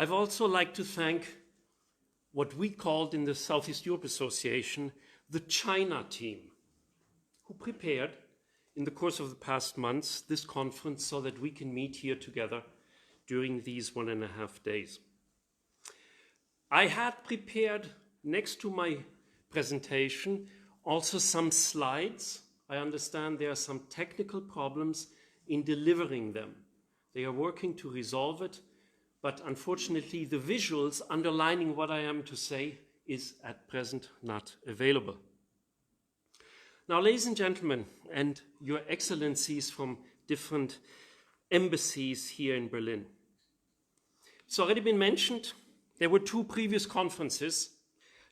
I'd also like to thank what we called in the Southeast Europe Association the China team, who prepared in the course of the past months this conference so that we can meet here together during these 1.5 days. I had prepared, next to my presentation, also some slides. I understand there are some technical problems in delivering them. They are working to resolve it, but unfortunately the visuals underlining what I am to say is at present not available. Now, ladies and gentlemen, and your excellencies from different embassies here in Berlin. It's already been mentioned, there were 2 previous conferences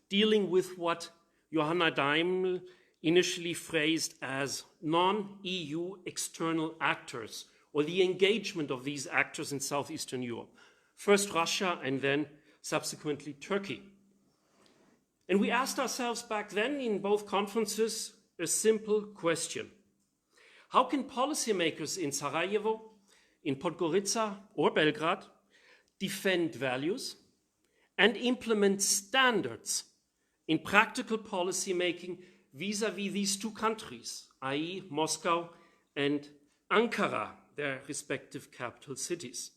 dealing with what Johanna Daimler initially phrased as non-EU external actors, or the engagement of these actors in Southeastern Europe. First Russia and then subsequently Turkey. And we asked ourselves back then in both conferences a simple question. How can policymakers in Sarajevo, in Podgorica or Belgrade defend values and implement standards in practical policy making vis-à-vis these 2 countries, i.e. Moscow and Ankara, their respective capital cities?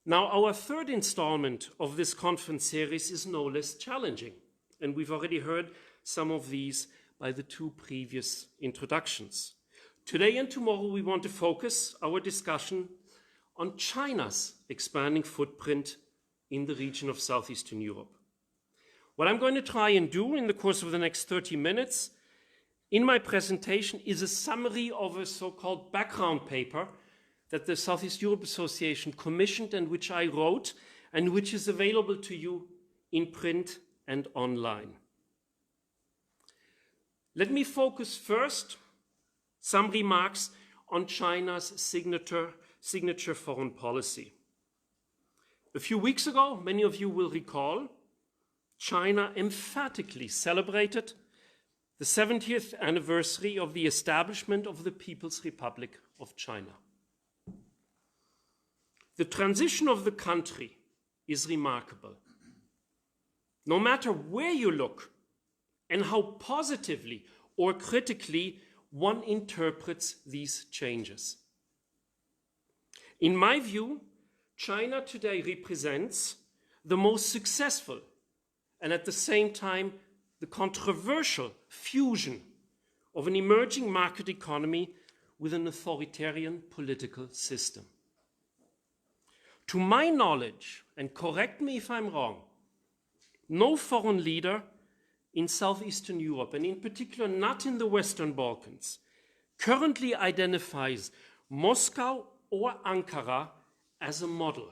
Now, our 3rd installment of this conference series is no less challenging, and we've already heard some of these by the 2 previous introductions. Today and tomorrow we want to focus our discussion on China's expanding footprint in the region of Southeastern Europe. What I'm going to try and do in the course of the next 30 minutes in my presentation is a summary of a so-called background paper that the Southeast Europe Association commissioned and which I wrote and which is available to you in print and online. Let me focus first some remarks on China's signature foreign policy. A few weeks ago, many of you will recall, China emphatically celebrated the 70th anniversary of the establishment of the People's Republic of China. The transition of the country is remarkable. No matter where you look and how positively or critically one interprets these changes. In my view, China today represents the most successful and at the same time the controversial fusion of an emerging market economy with an authoritarian political system. To my knowledge, and correct me if I'm wrong, no foreign leader in Southeastern Europe, and in particular not in the Western Balkans, currently identifies Moscow or Ankara as a model.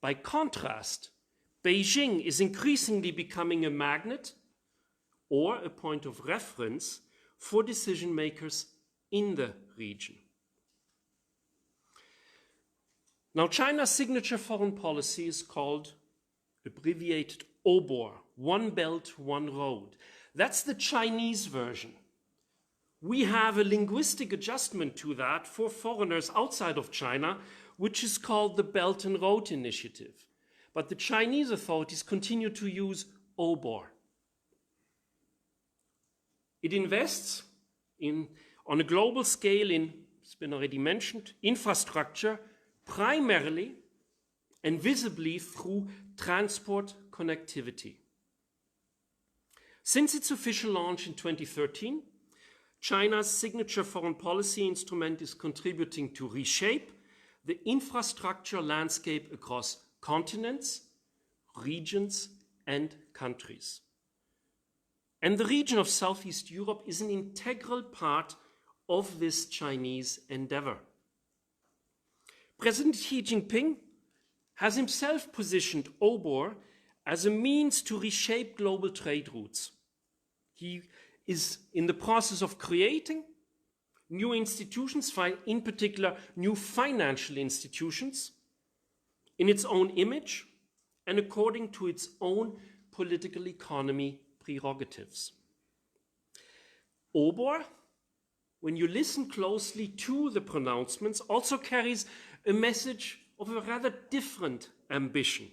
By contrast, Beijing is increasingly becoming a magnet or a point of reference for decision makers in the region. Now, China's signature foreign policy is called, abbreviated, OBOR, One Belt, One Road. That's the Chinese version. We have a linguistic adjustment to that for foreigners outside of China, which is called the Belt and Road Initiative. But the Chinese authorities continue to use OBOR. It invests on a global scale in, it's been already mentioned, infrastructure, primarily and visibly through transport connectivity. Since its official launch in 2013, China's signature foreign policy instrument is contributing to reshape the infrastructure landscape across continents, regions, and countries. And the region of Southeast Europe is an integral part of this Chinese endeavor. President Xi Jinping has himself positioned OBOR as a means to reshape global trade routes. He is in the process of creating new institutions, in particular new financial institutions, in its own image and according to its own political economy prerogatives. OBOR, when you listen closely to the pronouncements, also carries a message of a rather different ambition.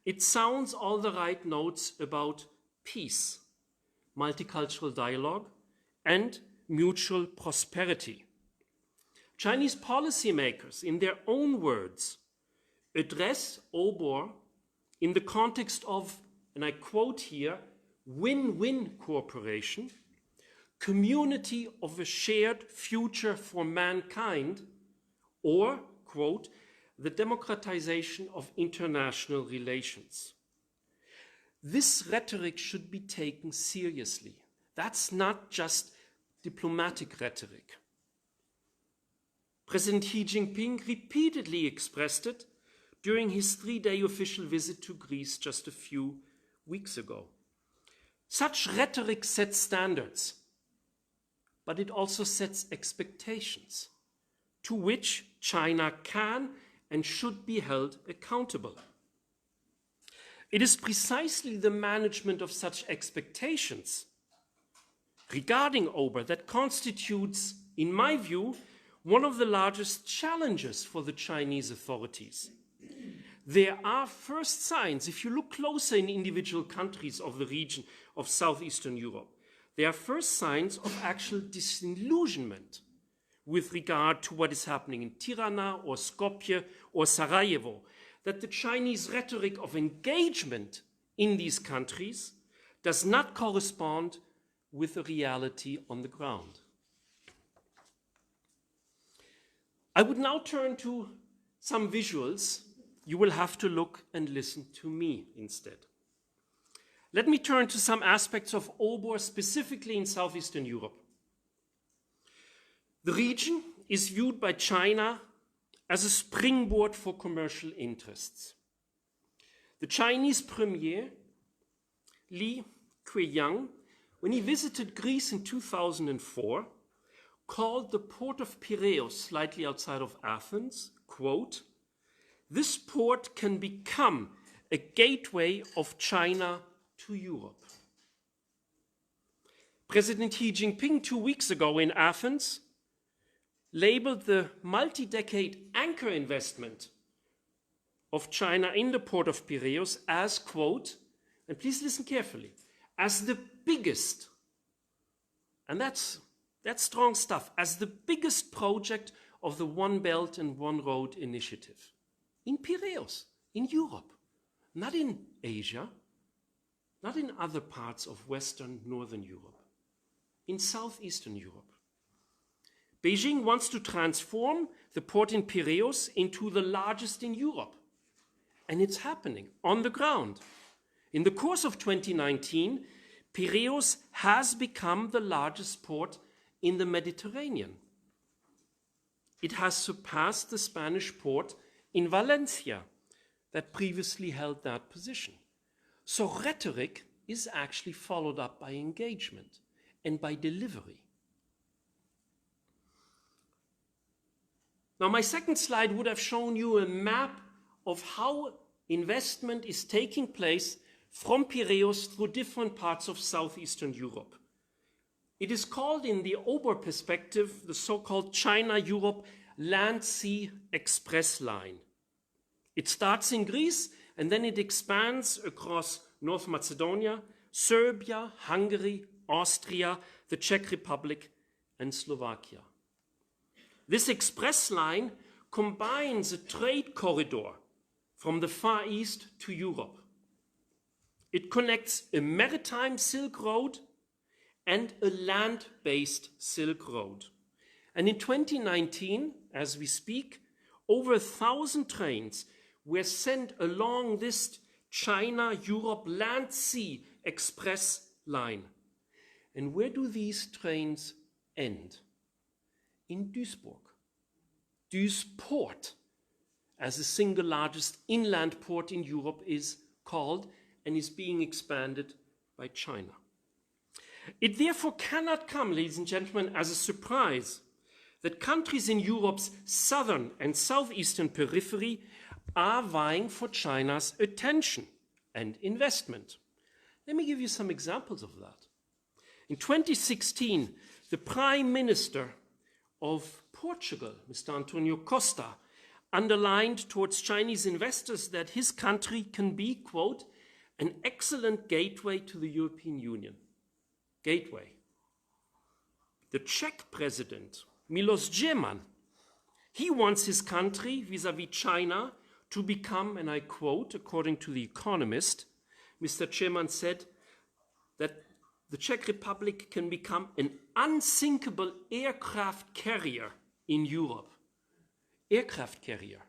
It sounds all the right notes about peace, multicultural dialogue, and mutual prosperity. Chinese policymakers, in their own words, address OBOR in the context of, and I quote here, win-win cooperation, community of a shared future for mankind, or, quote, the democratization of international relations. This rhetoric should be taken seriously. That's not just diplomatic rhetoric. President Xi Jinping repeatedly expressed it during his 3-day official visit to Greece just a few weeks ago. Such rhetoric sets standards, but it also sets expectations to which China can and should be held accountable. It is precisely the management of such expectations regarding OBOR that constitutes, in my view, one of the largest challenges for the Chinese authorities. There are first signs, if you look closer in individual countries of the region of Southeastern Europe, there are first signs of actual disillusionment with regard to what is happening in Tirana or Skopje or Sarajevo, that the Chinese rhetoric of engagement in these countries does not correspond with the reality on the ground. I would now turn to some visuals. You will have to look and listen to me instead. Let me turn to some aspects of OBOR specifically in Southeastern Europe. The region is viewed by China as a springboard for commercial interests. The Chinese premier, Li Keqiang, when he visited Greece in 2004, called the port of Piraeus, slightly outside of Athens, quote, "This port can become a gateway of China to Europe." President Xi Jinping 2 weeks ago in Athens labeled the multi-decade anchor investment of China in the port of Piraeus as, quote, and please listen carefully, as the biggest, and that's strong stuff, as the biggest project of the One Belt and One Road initiative. In Piraeus, in Europe, not in Asia, not in other parts of Western, Northern Europe, in Southeastern Europe. Beijing wants to transform the port in Piraeus into the largest in Europe. And it's happening on the ground. In the course of 2019, Piraeus has become the largest port in the Mediterranean. It has surpassed the Spanish port in Valencia that previously held that position. So rhetoric is actually followed up by engagement and by delivery. Now, my second slide would have shown you a map of how investment is taking place from Piraeus through different parts of Southeastern Europe. It is called, in the OBOR perspective, the so-called China-Europe Land-Sea Express Line. It starts in Greece and then it expands across North Macedonia, Serbia, Hungary, Austria, the Czech Republic, and Slovakia. This express line combines a trade corridor from the Far East to Europe. It connects a maritime Silk Road and a land-based Silk Road. And in 2019, as we speak, over 1,000 trains were sent along this China-Europe Land-Sea Express line. And where do these trains end? In Duisburg. Duisport, as the single largest inland port in Europe, is called and is being expanded by China. It therefore cannot come, ladies and gentlemen, as a surprise that countries in Europe's southern and southeastern periphery are vying for China's attention and investment. Let me give you some examples of that. In 2016, the Prime Minister of Portugal, Mr. Antonio Costa, underlined towards Chinese investors that his country can be, quote, an excellent gateway to the European Union. Gateway. The Czech president, Miloš Zeman, he wants his country vis-à-vis China to become, and I quote, according to The Economist, Mr. Zeman said that the Czech Republic can become an unsinkable aircraft carrier in Europe. Aircraft carrier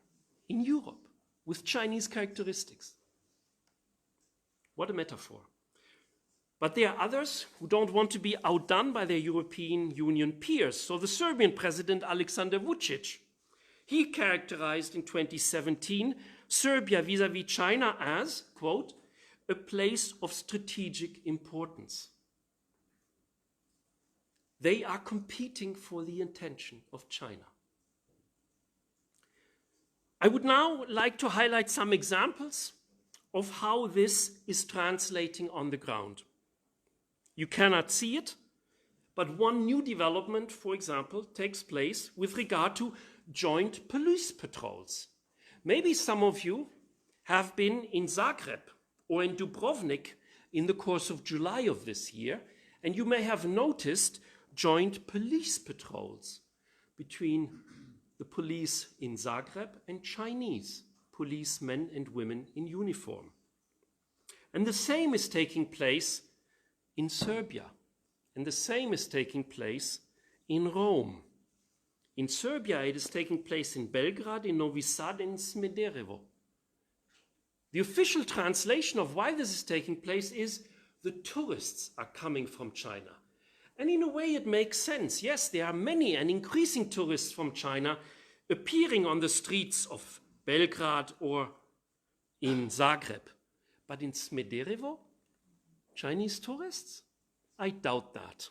in Europe with Chinese characteristics. What a metaphor. But there are others who don't want to be outdone by their European Union peers. So the Serbian president, Aleksandar Vučić, he characterized in 2017 Serbia vis-à-vis China as, quote, a place of strategic importance. They are competing for the attention of China. I would now like to highlight some examples of how this is translating on the ground. You cannot see it, but one new development, for example, takes place with regard to joint police patrols. Maybe some of you have been in Zagreb or in Dubrovnik in the course of July of this year, and you may have noticed joint police patrols between the police in Zagreb and Chinese policemen and women in uniform. And the same is taking place in Serbia, and the same is taking place in Rome. In Serbia, it is taking place in Belgrade, in Novi Sad, and in Smederevo. The official translation of why this is taking place is the tourists are coming from China. And in a way, it makes sense. Yes, there are many and increasing tourists from China appearing on the streets of Belgrade or in Zagreb. But in Smederevo, Chinese tourists? I doubt that.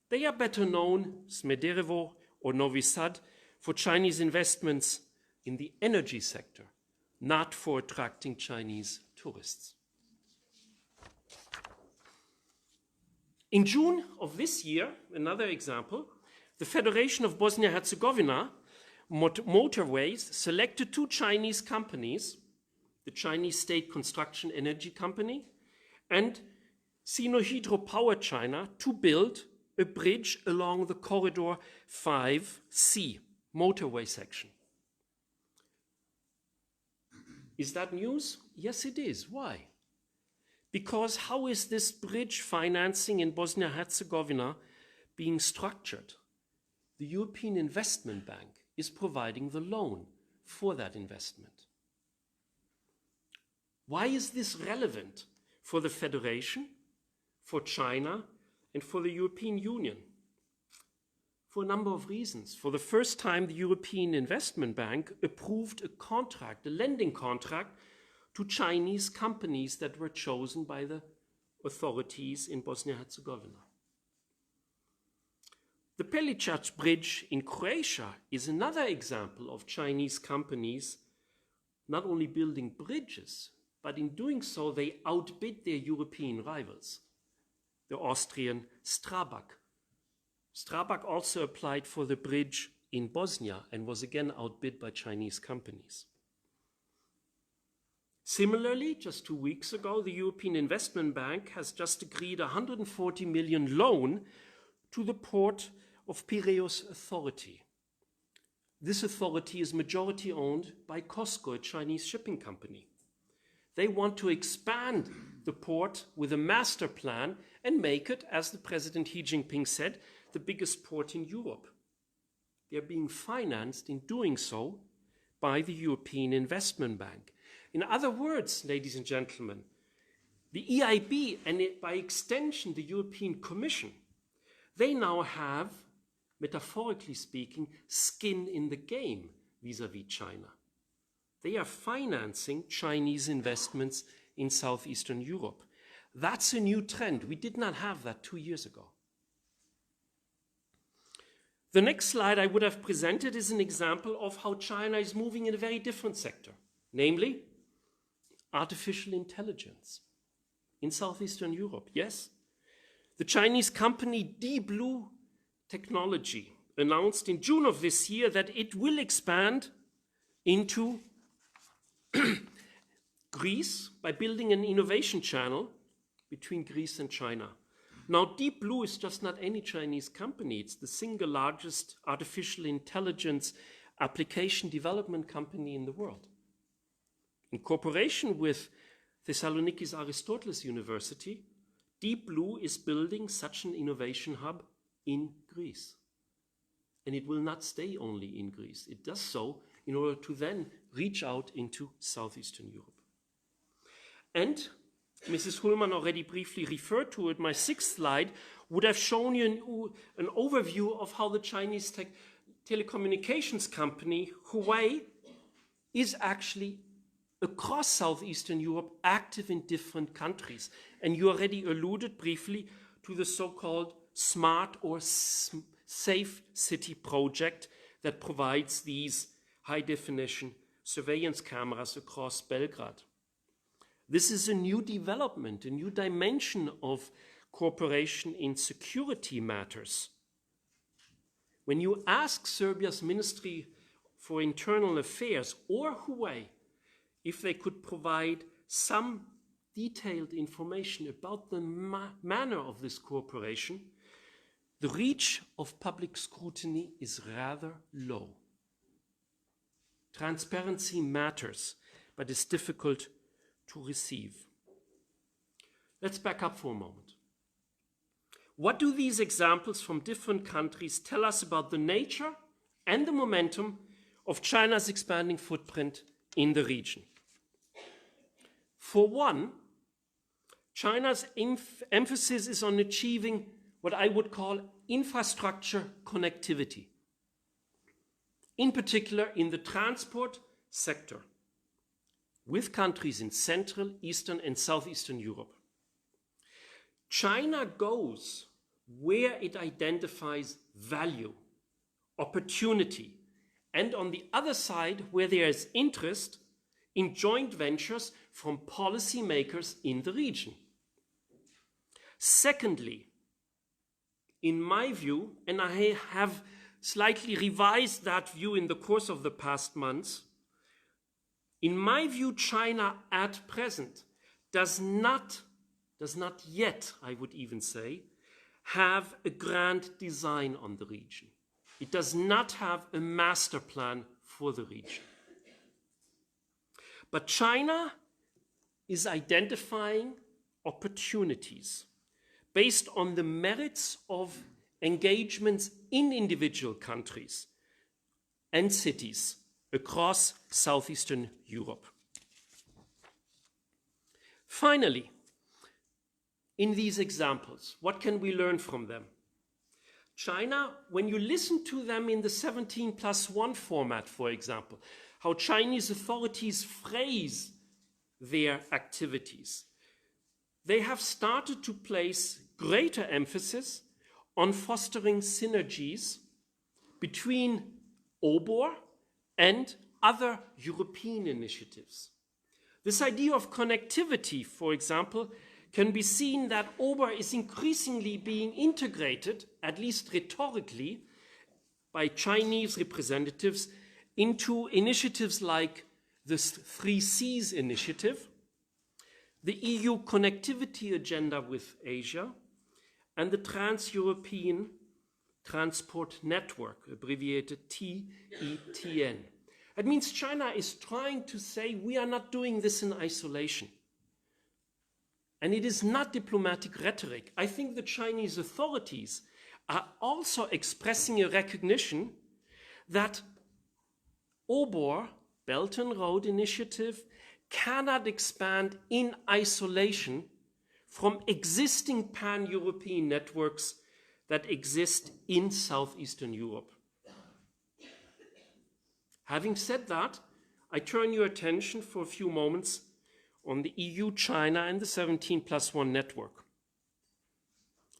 They are better known, Smederevo or Novi Sad, for Chinese investments in the energy sector, not for attracting Chinese tourists. In June of this year, another example, the Federation of Bosnia-Herzegovina Motorways selected two Chinese companies, the Chinese State Construction Energy Company and Sinohydro Power China, to build a bridge along the Corridor 5C motorway section. Is that news? Yes, it is. Why? Because how is this bridge financing in Bosnia-Herzegovina being structured? The European Investment Bank is providing the loan for that investment. Why is this relevant for the Federation, for China, and for the European Union? For a number of reasons. For the first time, the European Investment Bank approved a contract, a lending contract, to Chinese companies that were chosen by the authorities in Bosnia-Herzegovina. The Pelješac Bridge in Croatia is another example of Chinese companies not only building bridges, but in doing so, they outbid their European rivals, the Austrian Strabag. Strabag also applied for the bridge in Bosnia and was again outbid by Chinese companies. Similarly, just 2 weeks ago, the European Investment Bank has just agreed a 140 million loan to the Port of Piraeus Authority. This authority is majority owned by COSCO, a Chinese shipping company. They want to expand the port with a master plan and make it, as the President Xi Jinping said, the biggest port in Europe. They're being financed in doing so by the European Investment Bank. In other words, ladies and gentlemen, the EIB and by extension the European Commission, they now have, metaphorically speaking, skin in the game vis-à-vis China. They are financing Chinese investments in Southeastern Europe. That's a new trend. We did not have that 2 years ago. The next slide I would have presented is an example of how China is moving in a very different sector, namely artificial intelligence in Southeastern Europe. Yes, the Chinese company Deep Blue Technology announced in June of this year that it will expand into Greece by building an innovation channel between Greece and China. Now, Deep Blue is just not any Chinese company. It's the single largest artificial intelligence application development company in the world. In cooperation with Thessaloniki's Aristoteles University, Deep Blue is building such an innovation hub in Greece. And it will not stay only in Greece. It does so in order to then reach out into Southeastern Europe. And Mrs. Hullman already briefly referred to it. My sixth slide would have shown you an overview of how the Chinese telecommunications company Huawei is actually across Southeastern Europe active in different countries. And you already alluded briefly to the so-called smart or safe city project that provides these high-definition surveillance cameras across Belgrade. This is a new development, a new dimension of cooperation in security matters. When you ask Serbia's Ministry for Internal Affairs or Huawei if they could provide some detailed information about the manner of this cooperation, the reach of public scrutiny is rather low. Transparency matters, but is difficult to receive. Let's back up for a moment. What do these examples from different countries tell us about the nature and the momentum of China's expanding footprint in the region? For one, China's emphasis is on achieving what I would call infrastructure connectivity, in particular in the transport sector, with countries in Central, Eastern, and Southeastern Europe. China goes where it identifies value, opportunity, and on the other side, where there is interest in joint ventures from policymakers in the region. Secondly, in my view, and I have slightly revised that view in the course of the past months, in my view, China at present does not yet, I would even say, have a grand design on the region. It does not have a master plan for the region. But China is identifying opportunities based on the merits of engagements in individual countries and cities across Southeastern Europe. Finally, in these examples, what can we learn from them? China, when you listen to them in the 17+1 format, for example, how Chinese authorities phrase their activities, they have started to place greater emphasis on fostering synergies between OBOR and other European initiatives. This idea of connectivity, for example, can be seen that OBOR is increasingly being integrated, at least rhetorically, by Chinese representatives into initiatives like the 3Cs initiative, the EU connectivity agenda with Asia, and the Trans-European Transport Network, abbreviated TETN. That means China is trying to say we are not doing this in isolation. And it is not diplomatic rhetoric. I think the Chinese authorities are also expressing a recognition that OBOR, Belt and Road Initiative, cannot expand in isolation from existing pan-European networks that exist in Southeastern Europe. Having said that, I turn your attention for a few moments on the EU, China, and the 17+1 network.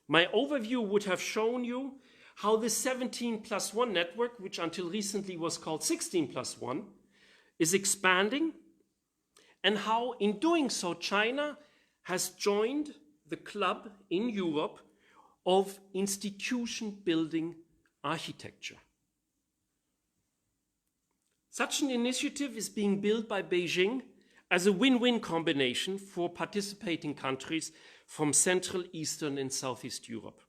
My overview would have shown you how the 17+1 network, which until recently was called 16+1, is expanding, and how in doing so China has joined the club in Europe of institution building architecture. Such an initiative is being built by Beijing as a win-win combination for participating countries from Central, Eastern, and Southeast Europe.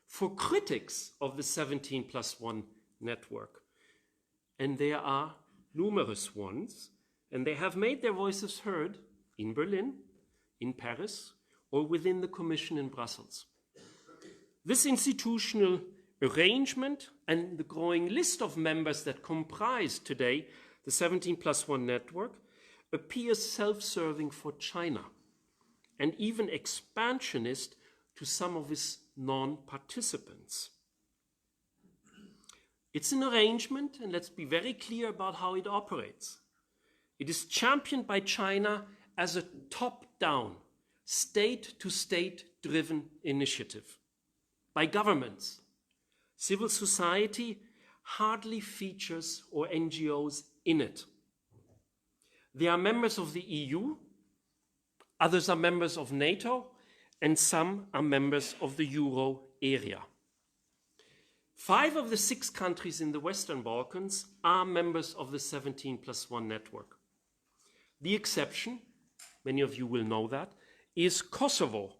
For critics of the 17+1 network, and there are numerous ones, and they have made their voices heard in Berlin, in Paris, or within the Commission in Brussels. This institutional arrangement and the growing list of members that comprise today the 17+1 network appears self-serving for China and even expansionist to some of its non-participants. It's an arrangement, and let's be very clear about how it operates. It is championed by China as a top-down, state-to-state driven initiative by governments. Civil society hardly features or NGOs in it. They are members of the EU, others are members of NATO, and some are members of the Euro area. 5 of the 6 countries in the Western Balkans are members of the 17+1 network. The exception, many of you will know that, is Kosovo.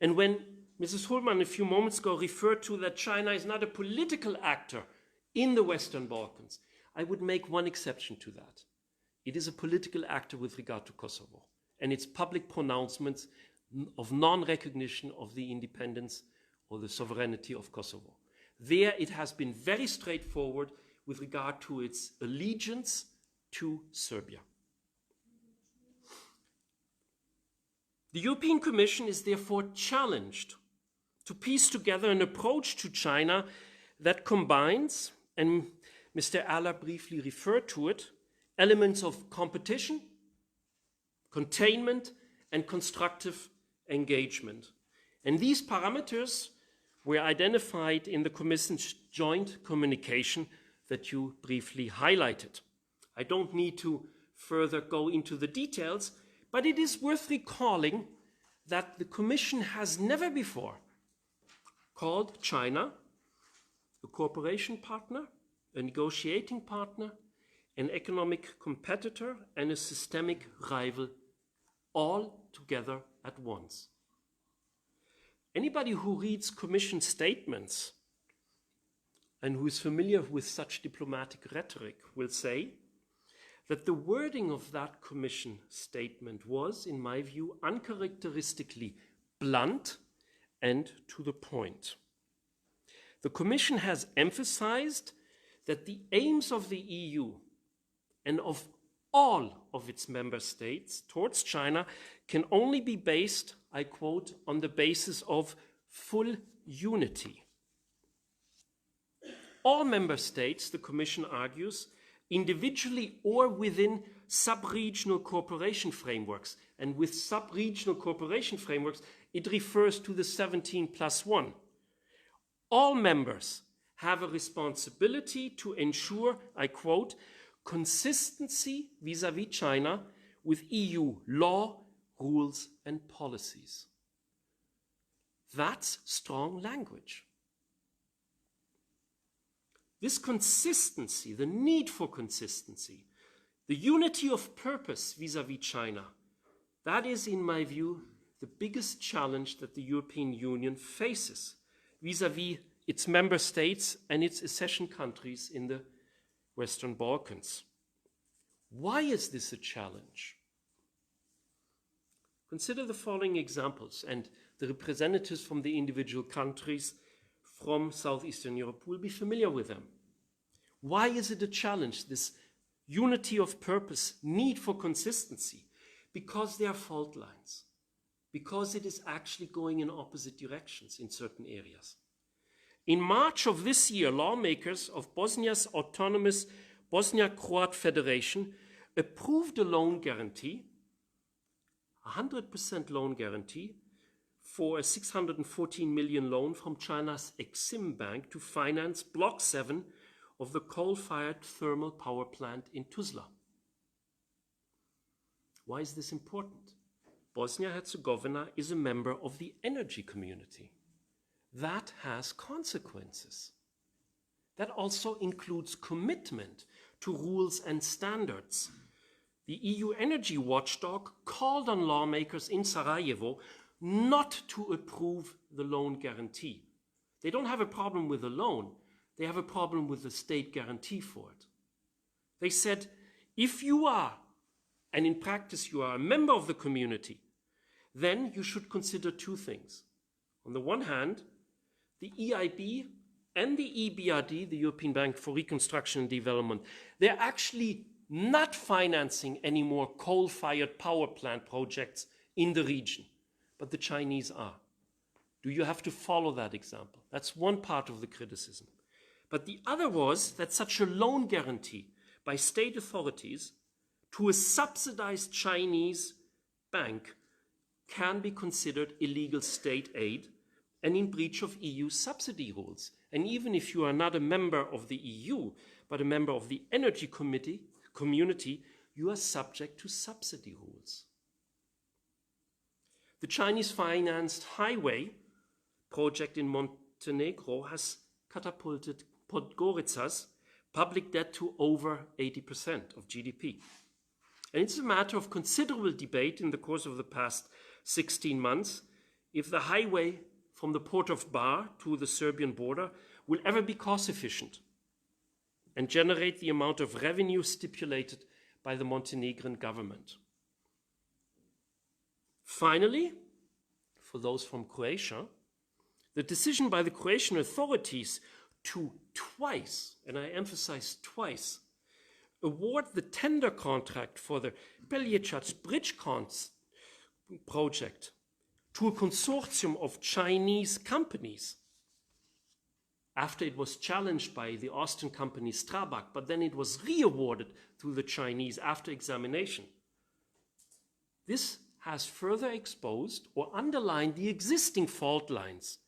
And when Mrs. Hullmann a few moments ago referred to that China is not a political actor in the Western Balkans, I would make one exception to that. It is a political actor with regard to Kosovo and its public pronouncements of non-recognition of the independence or the sovereignty of Kosovo. There it has been very straightforward with regard to its allegiance to Serbia. The European Commission is therefore challenged to piece together an approach to China that combines, and Mr. Aller briefly referred to it, elements of competition, containment, and constructive engagement. And these parameters were identified in the Commission's joint communication that you briefly highlighted. I don't need to further go into the details, but it is worth recalling that the Commission has never before called China a cooperation partner, a negotiating partner, an economic competitor, and a systemic rival, all together at once. Anybody who reads Commission statements and who is familiar with such diplomatic rhetoric will say that the wording of that Commission statement was, in my view, uncharacteristically blunt and to the point. The Commission has emphasized that the aims of the EU and of all of its member states towards China can only be based, I quote, on the basis of full unity. All member states, the Commission argues, individually or within sub-regional cooperation frameworks. And with sub-regional cooperation frameworks, it refers to the 17+1. All members have a responsibility to ensure, I quote, consistency vis-à-vis China with EU law, rules, and policies. That's strong language. This consistency, the need for consistency, the unity of purpose vis-à-vis China, that is, in my view, the biggest challenge that the European Union faces vis-à-vis its member states and its accession countries in the Western Balkans. Why is this a challenge? Consider the following examples, and the representatives from the individual countries from Southeastern Europe will be familiar with them. Why is it a challenge, this unity of purpose, need for consistency? Because there are fault lines, because it is actually going in opposite directions in certain areas. In March of this year, lawmakers of Bosnia's autonomous Bosnia-Croat Federation approved a loan guarantee, 100% loan guarantee, for a 614 million loan from China's Exim Bank to finance Block 7 of the coal-fired thermal power plant in Tuzla. Why is this important? Bosnia-Herzegovina is a member of the energy community. That has consequences. That also includes commitment to rules and standards. The EU energy watchdog called on lawmakers in Sarajevo not to approve the loan guarantee. They don't have a problem with the loan, they have a problem with the state guarantee for it. They said, if you are, and in practice you are a member of the community, then you should consider two things. On the one hand, the EIB and the EBRD, the European Bank for Reconstruction and Development, they're actually not financing any more coal-fired power plant projects in the region, but the Chinese are. Do you have to follow that example? That's one part of the criticism. But the other was that such a loan guarantee by state authorities to a subsidized Chinese bank can be considered illegal state aid and in breach of EU subsidy rules. And even if you are not a member of the EU, but a member of the Energy Community, you are subject to subsidy rules. The Chinese-financed highway project in Montenegro has catapulted Podgorica's public debt to over 80% of GDP. And it's a matter of considerable debate in the course of the past 16 months if the highway from the port of Bar to the Serbian border will ever be cost efficient and generate the amount of revenue stipulated by the Montenegrin government. Finally, for those from Croatia, the decision by the Croatian authorities to twice, and I emphasize twice, award the tender contract for the Pelješac Bridge project to a consortium of Chinese companies after it was challenged by the Austrian company Strabag, but then it was re-awarded to the Chinese after examination. This has further exposed or underlined the existing fault lines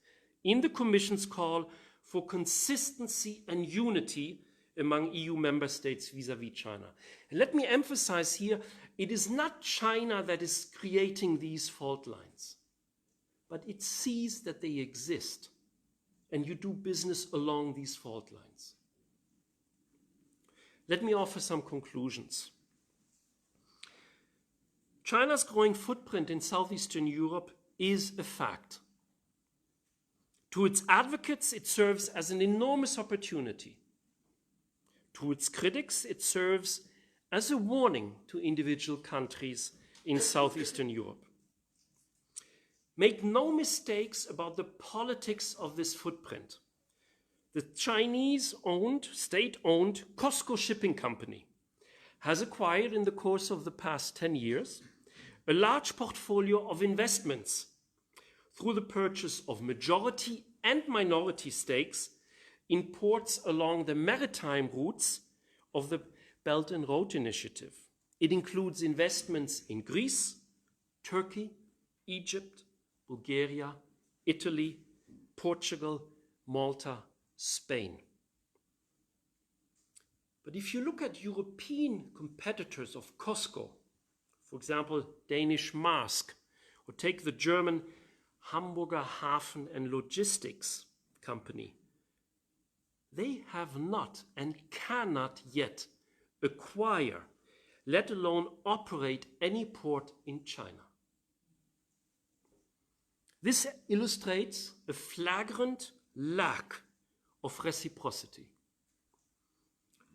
in the Commission's call for consistency and unity among EU member states vis-à-vis China. And let me emphasize here, it is not China that is creating these fault lines, but it sees that they exist, and you do business along these fault lines. Let me offer some conclusions. China's growing footprint in Southeastern Europe is a fact. To its advocates, it serves as an enormous opportunity. To its critics, it serves as a warning to individual countries in Southeastern Europe. Make no mistakes about the politics of this footprint. The Chinese-owned, state-owned COSCO shipping company has acquired in the course of the past 10 years a large portfolio of investments through the purchase of majority and minority stakes in ports along the maritime routes of the Belt and Road Initiative. It includes investments in Greece, Turkey, Egypt, Bulgaria, Italy, Portugal, Malta, Spain. But if you look at European competitors of COSCO, for example, Danish Maersk, or take the German Hamburger Hafen and Logistics Company, they have not and cannot yet acquire, let alone operate any port in China. This illustrates a flagrant lack of reciprocity.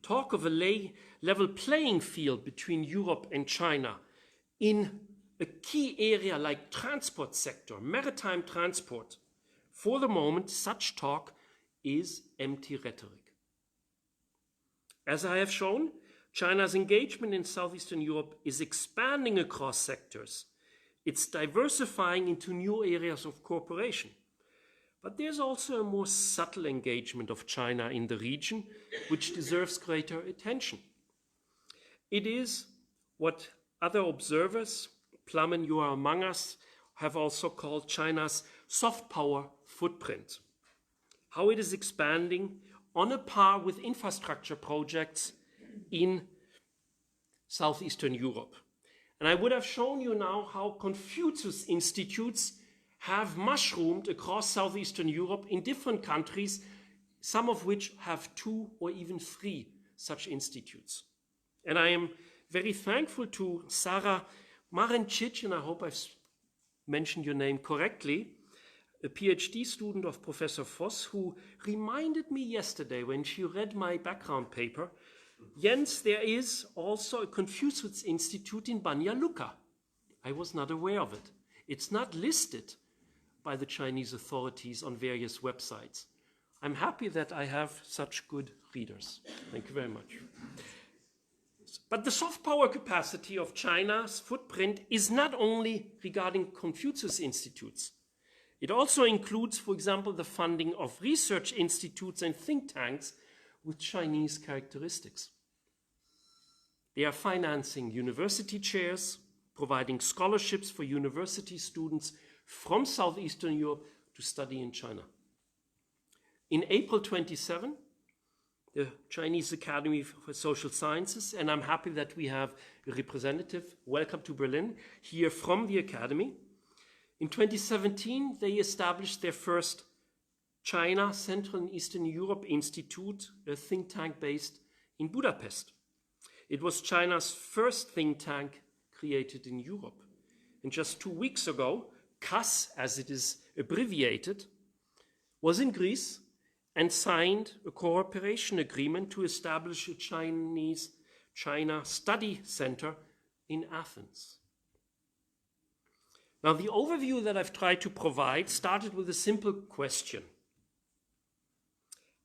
Talk of a level playing field between Europe and China in a key area like transport sector, maritime transport, for the moment, such talk is empty rhetoric. As I have shown, China's engagement in Southeastern Europe is expanding across sectors. It's diversifying into new areas of cooperation. But there's also a more subtle engagement of China in the region, which deserves greater attention. It is what other observers, Plum and you are among us, have also called China's soft power footprint. How it is expanding on a par with infrastructure projects in Southeastern Europe. And I would have shown you now how Confucius Institutes have mushroomed across Southeastern Europe in different countries, some of which have 2 or even 3 such institutes. And I am very thankful to Sarah Marencic, and I hope I've mentioned your name correctly, a PhD student of Professor Voss, who reminded me yesterday when she read my background paper, Jens, there is also a Confucius Institute in Banja Luka. I was not aware of it. It's not listed by the Chinese authorities on various websites. I'm happy that I have such good readers. Thank you very much. But the soft power capacity of China's footprint is not only regarding Confucius Institutes. It also includes, for example, the funding of research institutes and think tanks with Chinese characteristics. They are financing university chairs, providing scholarships for university students from Southeastern Europe to study in China. In April 27, the Chinese Academy for Social Sciences, and I'm happy that we have a representative, welcome to Berlin, here from the Academy. In 2017, they established their first China Central and Eastern Europe Institute, a think tank based in Budapest. It was China's first think tank created in Europe. And just 2 weeks ago, CAS, as it is abbreviated, was in Greece and signed a cooperation agreement to establish a China Study Center in Athens. Now, the overview that I've tried to provide started with a simple question.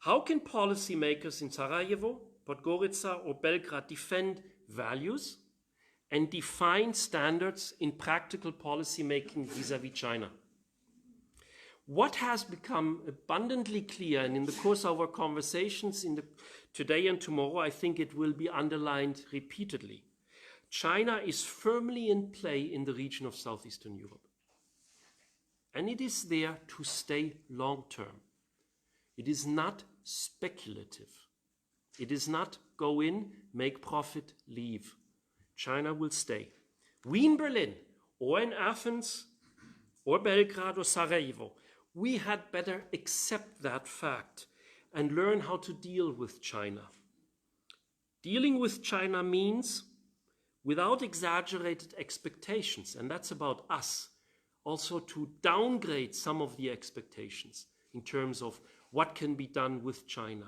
How can policymakers in Sarajevo, Podgorica, or Belgrade defend values and define standards in practical policymaking vis-à-vis China? What has become abundantly clear, and in the course of our conversations today and tomorrow, I think it will be underlined repeatedly. China is firmly in play in the region of Southeastern Europe. And it is there to stay long-term. It is not speculative. It is not go in, make profit, leave. China will stay. We in Berlin, or in Athens, or Belgrade, or Sarajevo, we had better accept that fact and learn how to deal with China. Dealing with China means without exaggerated expectations, and that's about us, also to downgrade some of the expectations in terms of what can be done with China.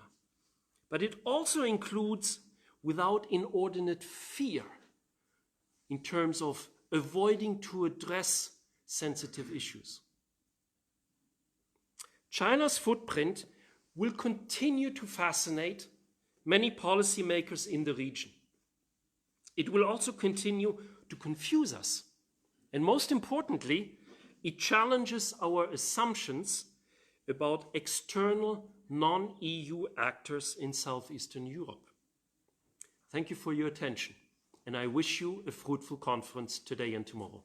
But it also includes without inordinate fear in terms of avoiding to address sensitive issues. China's footprint will continue to fascinate many policymakers in the region. It will also continue to confuse us. And most importantly, it challenges our assumptions about external non-EU actors in Southeastern Europe. Thank you for your attention, and I wish you a fruitful conference today and tomorrow.